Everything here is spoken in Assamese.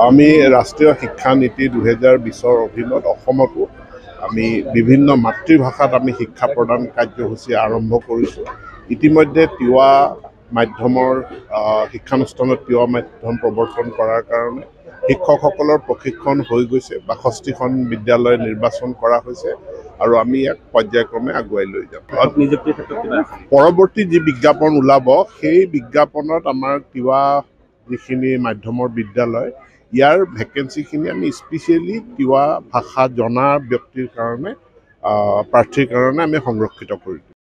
আমি ৰাষ্ট্ৰীয় শিক্ষা নীতি 2020 অধীনত অসমতো আমি বিভিন্ন মাতৃভাষাত আমি শিক্ষা প্ৰদান কাৰ্যসূচী আৰম্ভ কৰিছোঁ। ইতিমধ্যে তিৱা মাধ্যমৰ শিক্ষানুষ্ঠানত তিৱা মাধ্যম প্ৰৱৰ্তন কৰাৰ কাৰণে শিক্ষকসকলৰ প্ৰশিক্ষণ হৈ গৈছে। 62খন বিদ্যালয় নিৰ্বাচন কৰা হৈছে আৰু আমি ইয়াক পৰ্যায়ক্ৰমে আগুৱাই লৈ যাম। পৰৱৰ্তী যি বিজ্ঞাপন ওলাব সেই বিজ্ঞাপনত আমাৰ তিৱা যিখিনি মাধ্যমৰ বিদ্যালয় ইয়াৰ ভেকেঞ্চিখিনি আমি স্পেচিয়েলি তিৱা ভাষা জনা ব্যক্তিৰ কাৰণে প্ৰাৰ্থীৰ কাৰণে আমি সংৰক্ষিত কৰি দিম।